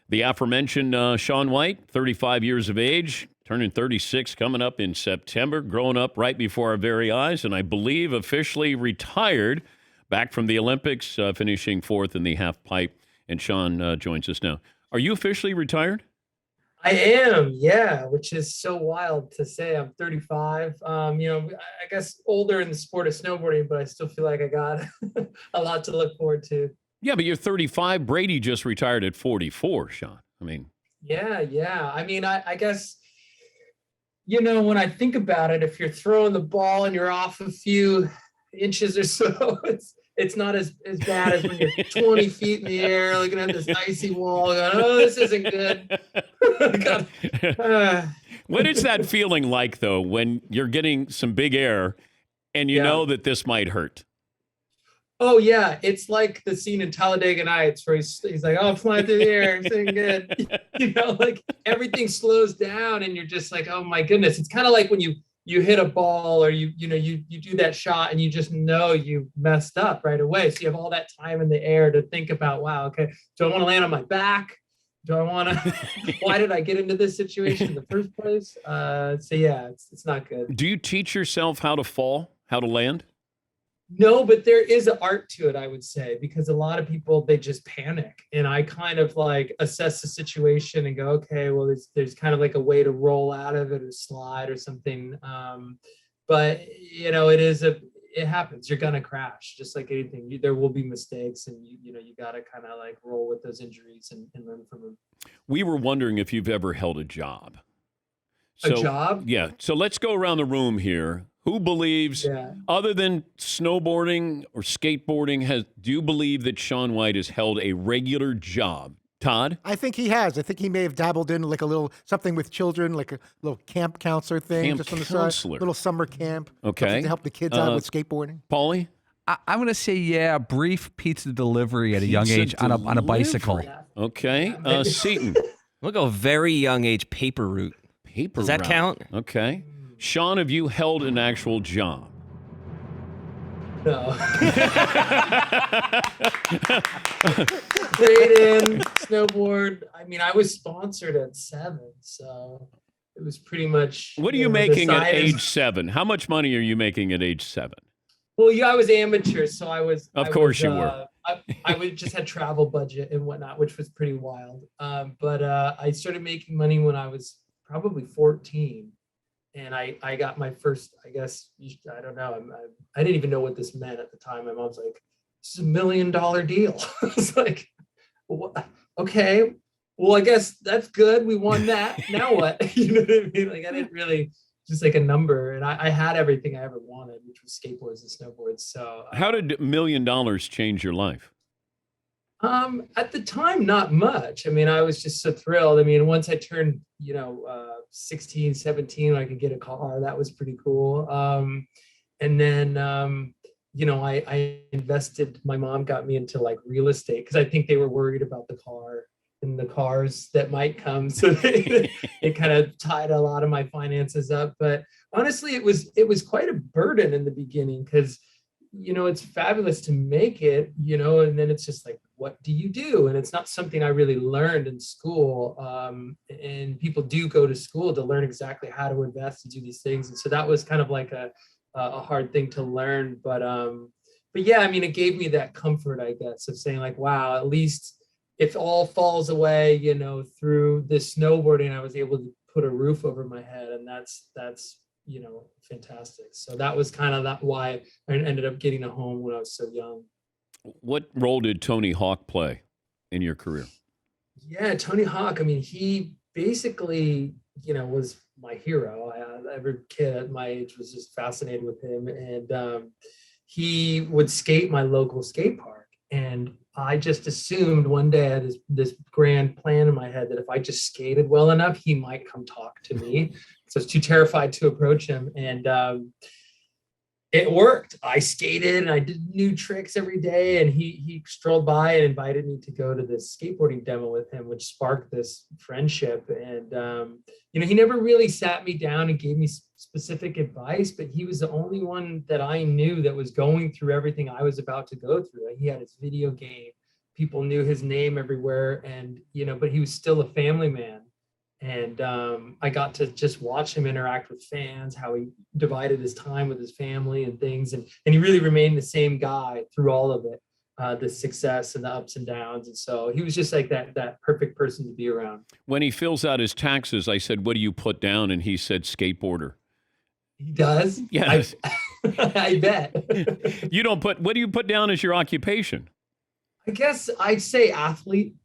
The aforementioned Shaun White, 35 years of age, turning 36 coming up in September, growing up right before our very eyes, and I believe officially retired back from the Olympics, finishing fourth in the half pipe. And Shaun joins us now. Are you officially retired? I am, yeah, which is so wild to say. I'm 35. I guess older in the sport of snowboarding, but I still feel like I got a lot to look forward to. Yeah, but you're 35. Brady just retired at 44, Shaun. I mean, Yeah. I mean, I guess, when I think about it, if you're throwing the ball and you're off a few inches or so, it's not as bad as when you're 20 feet in the air looking at this icy wall going, oh, this isn't good. What is that feeling like, though, when you're getting some big air and you know that this might hurt? Oh, yeah. It's like the scene in Talladega Nights where he's like, oh, I'm flying through the air. I'm doing good. Like everything slows down and you're just like, oh, my goodness. It's kind of like when you hit a ball or you do that shot and you just know you messed up right away. So you have all that time in the air to think about, wow, okay, do I want to land on my back? Do I want to, why did I get into this situation in the first place? So yeah, it's not good. Do you teach yourself how to fall, how to land? No, but there is an art to it, I would say, because a lot of people, they just panic. And I kind of like assess the situation and go, okay, well, there's kind of like a way to roll out of it or slide or something. But it happens. You're going to crash just like anything. There will be mistakes and you got to kind of like roll with those injuries and learn from them. We were wondering if you've ever held a job. A job? Yeah. So let's go around the room here. Who believes, other than snowboarding or skateboarding, do you believe that Shaun White has held a regular job? Todd? I think he has. I think he may have dabbled in like a little something with children, like a little camp counselor thing. Camp just on the counselor. side. Little summer camp. Okay. To help the kids out with skateboarding. Paulie? I'm going to say, brief pizza delivery at a young age on a bicycle. Okay. Seton? We'll go very young age paper route. Paper Does that route. count? Okay. Shaun, have you held an actual job? No. Trade-in, snowboard. I mean, I was sponsored at 7, so it was pretty much. What are you making at age 7? How much money are you making at age 7? Well, yeah, I was amateur, so I was. Of course you were. I would just had travel budget and whatnot, which was pretty wild. But I started making money when I was probably 14. And I got my first, I guess, I don't know. I didn't even know what this meant at the time. My mom's like, this is $1 million deal. I was like, okay, well, I guess that's good. We won that. Now what? You know what I mean? Like, I didn't really, just like a number. And I had everything I ever wanted, which was skateboards and snowboards. So how did $1 million change your life? At the time, not much. I mean, I was just so thrilled. I mean, once I turned, 16, 17, I could get a car. That was pretty cool. And then, I invested, my mom got me into like real estate because I think they were worried about the car and the cars that might come. So they kind of tied a lot of my finances up. But honestly, it was quite a burden in the beginning because it's fabulous to make it, and then it's just like, what do you do? And it's not something I really learned in school. And people do go to school to learn exactly how to invest and do these things. And so that was kind of like a hard thing to learn. But yeah, I mean, it gave me that comfort, I guess, of saying like, wow, at least if all falls away, through this snowboarding, I was able to put a roof over my head. And that's fantastic. So that was kind of why I ended up getting a home when I was so young. What role did Tony Hawk play in your career? Yeah, Tony Hawk. I mean, he basically, was my hero. Every kid at my age was just fascinated with him. And he would skate my local skate park. And I just assumed one day I had this grand plan in my head that if I just skated well enough, he might come talk to me. So I was too terrified to approach him. And it worked. I skated and I did new tricks every day. And he strolled by and invited me to go to this skateboarding demo with him, which sparked this friendship. And, he never really sat me down and gave me specific advice, but he was the only one that I knew that was going through everything I was about to go through. He had his video game people knew his name everywhere, and but he was still a family man. And I got to just watch him interact with fans, how he divided his time with his family and things, and he really remained the same guy through all of it, the success and the ups and downs. And so he was just like that perfect person to be around. When he fills out his taxes, I said, "What do you put down?" And he said, "Skateboarder." He does. Yes. I bet. You don't put. What do you put down as your occupation? I guess I'd say athlete,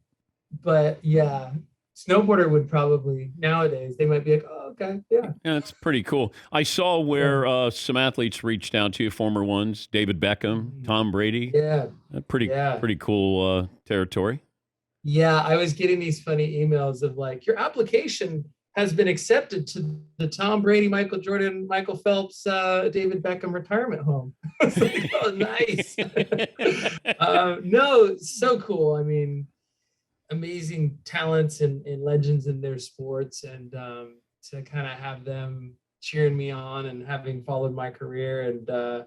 but yeah, snowboarder would probably, nowadays they might be like, oh, okay, yeah. Yeah, that's pretty cool. I saw where some athletes reached out to you, former ones, David Beckham, Tom Brady. Yeah. Pretty cool territory. Yeah, I was getting these funny emails of like, your application has been accepted to the Tom Brady, Michael Jordan, Michael Phelps, David Beckham retirement home. I was like, oh, nice. No, so cool. I mean, amazing talents and legends in their sports, and to kind of have them cheering me on and having followed my career. And I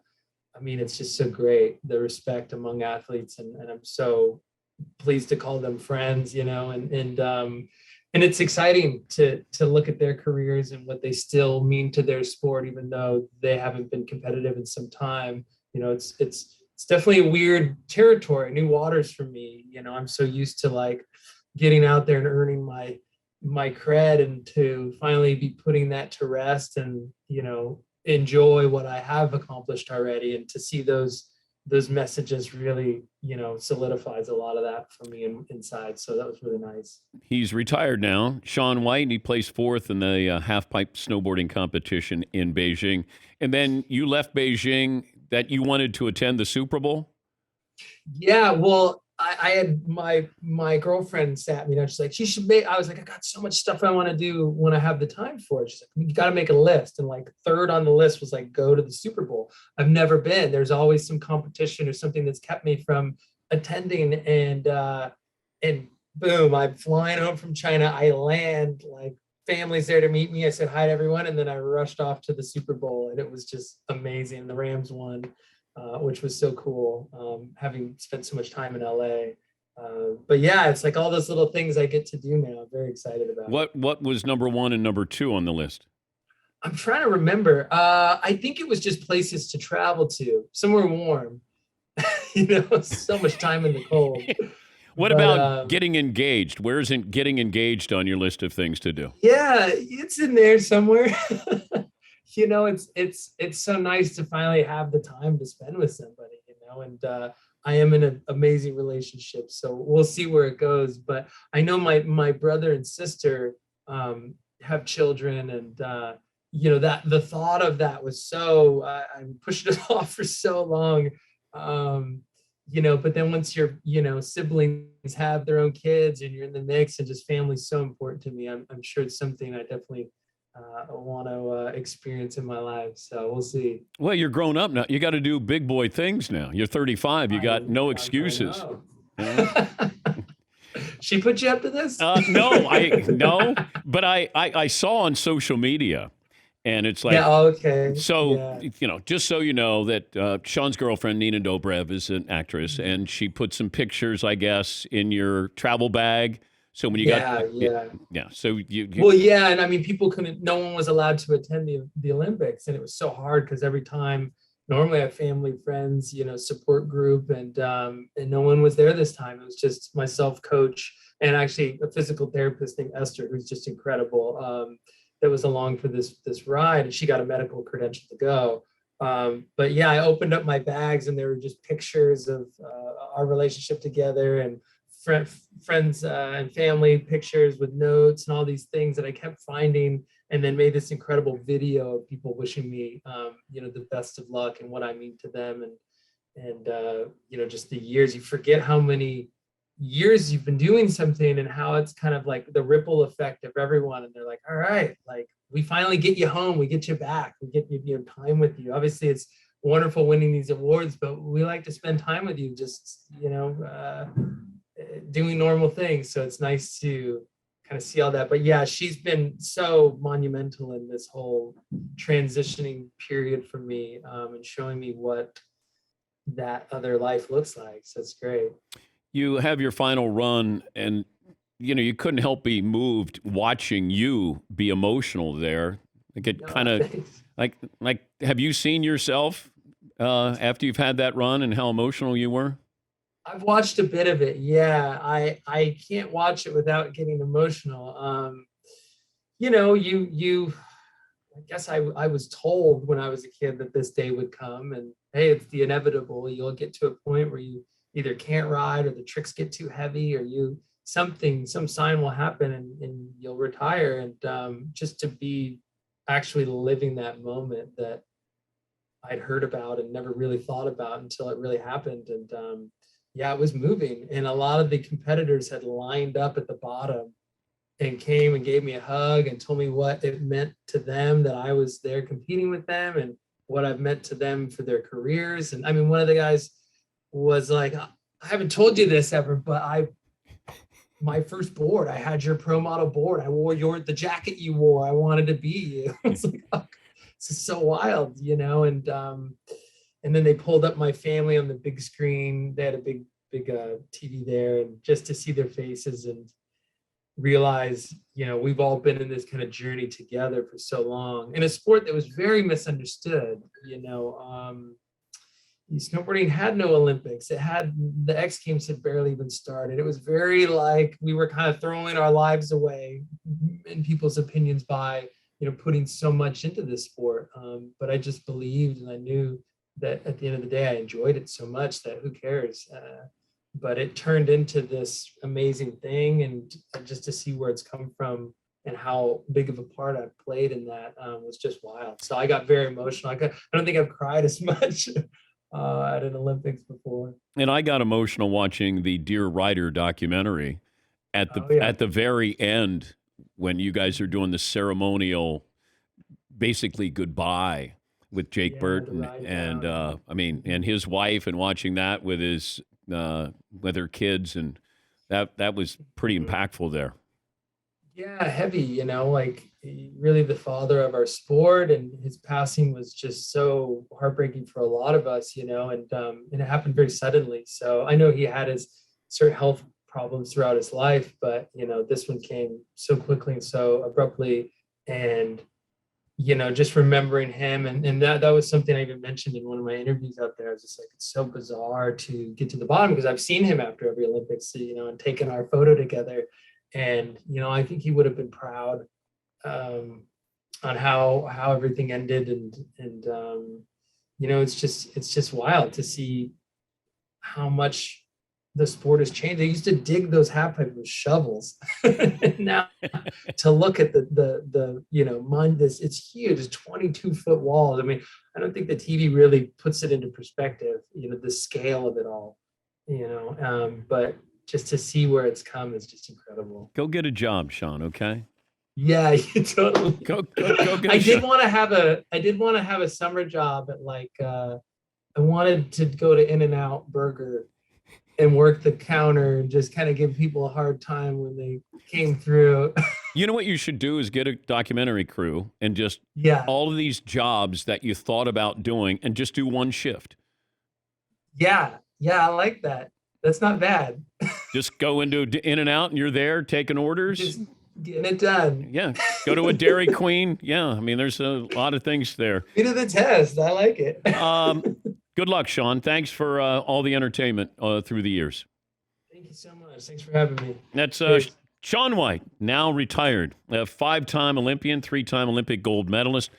mean, it's just so great, the respect among athletes, and I'm so pleased to call them friends, and it's exciting to look at their careers and what they still mean to their sport, even though they haven't been competitive in some time. It's definitely a weird territory, new waters for me. I'm so used to like getting out there and earning my cred, and to finally be putting that to rest, and enjoy what I have accomplished already, and to see those messages really solidifies a lot of that for me inside. So that was really nice. He's retired now, Shaun White, and he placed fourth in the half-pipe snowboarding competition in Beijing. And then you left Beijing that you wanted to attend the Super Bowl? Yeah, well, I had my girlfriend sat me down. She's like, I was like, I got so much stuff I want to do when I have the time for it. She's like, you got to make a list. And like third on the list was like, go to the Super Bowl. I've never been. There's always some competition or something that's kept me from attending. And boom, I'm flying home from China. I land, like family's there to meet me. I said hi to everyone, and then I rushed off to the Super Bowl, and it was just amazing. The Rams won. Which was so cool, having spent so much time in LA. But yeah, it's like all those little things I get to do now. I'm very excited about. What was number one and number two on the list? I'm trying to remember. I think it was just places to travel to, somewhere warm. So much time in the cold. What about getting engaged? Where isn't getting engaged on your list of things to do? Yeah, it's in there somewhere. It's so nice to finally have the time to spend with somebody, and I am in an amazing relationship, so we'll see where it goes. But I know my brother and sister have children, and that the thought of that was so I pushed it off for so long. But then once your siblings have their own kids and you're in the mix, and just family's so important to me, I'm sure it's something I definitely want to experience in my life. So we'll see. Well, you're grown up now. You got to do big boy things now. You're 35. You got no excuses. She put you up to this? No. But I saw on social media, and it's like, yeah, okay. So, just so you know that Shaun's girlfriend, Nina Dobrev, is an actress, and she put some pictures, I guess, in your travel bag. So when you got. So well, yeah. And I mean, no one was allowed to attend the Olympics, and it was so hard because every time, normally I have family, friends, support group, and no one was there this time. It was just myself, coach, and actually a physical therapist named Esther, who's just incredible. That was along for this ride, and she got a medical credential to go. But yeah, I opened up my bags, and there were just pictures of our relationship together, and friends and family pictures with notes and all these things that I kept finding, and then made this incredible video of people wishing me the best of luck and what I mean to them, and just the years. You forget how many years you've been doing something, and how it's kind of like the ripple effect of everyone, and they're like, all right, like we finally get you home, we get you back, we get you time with you. Obviously it's wonderful winning these awards, but we like to spend time with you, just doing normal things. So it's nice to kind of see all that. But yeah, she's been so monumental in this whole transitioning period for me, and showing me what that other life looks like. So it's great. You have your final run, and you couldn't help be moved watching you be emotional there. Like it No, kind of thanks. like have you seen yourself after you've had that run and how emotional you were? I've watched a bit of it. Yeah, I can't watch it without getting emotional. You I guess I was told when I was a kid that this day would come, and hey, it's the inevitable. You'll get to a point where you either can't ride, or the tricks get too heavy, or some sign will happen, and you'll retire. And just to be actually living that moment that I'd heard about and never really thought about until it really happened. And yeah, it was moving. And a lot of the competitors had lined up at the bottom and came and gave me a hug and told me what it meant to them that I was there competing with them, and what I've meant to them for their careers. And I mean, one of the guys was like, I haven't told you this ever, but my first board, I had your pro model board. I wore the jacket you wore. I wanted to be you. I was like, oh, this is so wild, and then they pulled up my family on the big screen. They had a big TV there, and just to see their faces and realize, we've all been in this kind of journey together for so long in a sport that was very misunderstood. Snowboarding had no Olympics. It had the X Games had barely even started. It was very like we were kind of throwing our lives away in people's opinions by putting so much into this sport. But I just believed, and I knew that at the end of the day, I enjoyed it so much that who cares? But it turned into this amazing thing, and just to see where it's come from and how big of a part I've played in that was just wild. So I got very emotional. I don't think I've cried as much at an Olympics before. And I got emotional watching the Dear Rider documentary at the Oh, yeah. at the very end when you guys are doing the ceremonial, basically goodbye with Jake Yeah, Burton the ride and down. and his wife, and watching that with his with her kids, and that was pretty impactful there. Yeah, heavy, like really the father of our sport, and his passing was just so heartbreaking for a lot of us, and it happened very suddenly. So I know he had his certain health problems throughout his life, but this one came so quickly and so abruptly. And just remembering him, and that was something I even mentioned in one of my interviews out there. I was just like, it's so bizarre to get to the bottom, because I've seen him after every Olympics, and taken our photo together. And I think he would have been proud on how everything ended. And it's just wild to see how much the sport has changed. They used to dig those half pipes with shovels. Now to look at this, it's huge. It's 22-foot walls. I mean, I don't think the TV really puts it into perspective, the scale of it all, but just to see where it's come is just incredible. Go get a job, Shaun. Okay. Yeah, you totally. Go get a I did job. want to have a summer job at I wanted to go to In-N-Out Burger and work the counter and just kind of give people a hard time when they came through. You know what you should do is get a documentary crew and just Yeah, all of these jobs that you thought about doing, and just do one shift. yeah, I like that. That's not bad. Just go into In and Out, and you're there taking orders. Just getting it done. Yeah, go to a Dairy Queen. Yeah, I mean, there's a lot of things there. Be to the test. I like it. Good luck, Shaun. Thanks for all the entertainment through the years. Thank you so much. Thanks for having me. That's Cheers. Shaun White, now retired, a 5-time Olympian, 3-time Olympic gold medalist.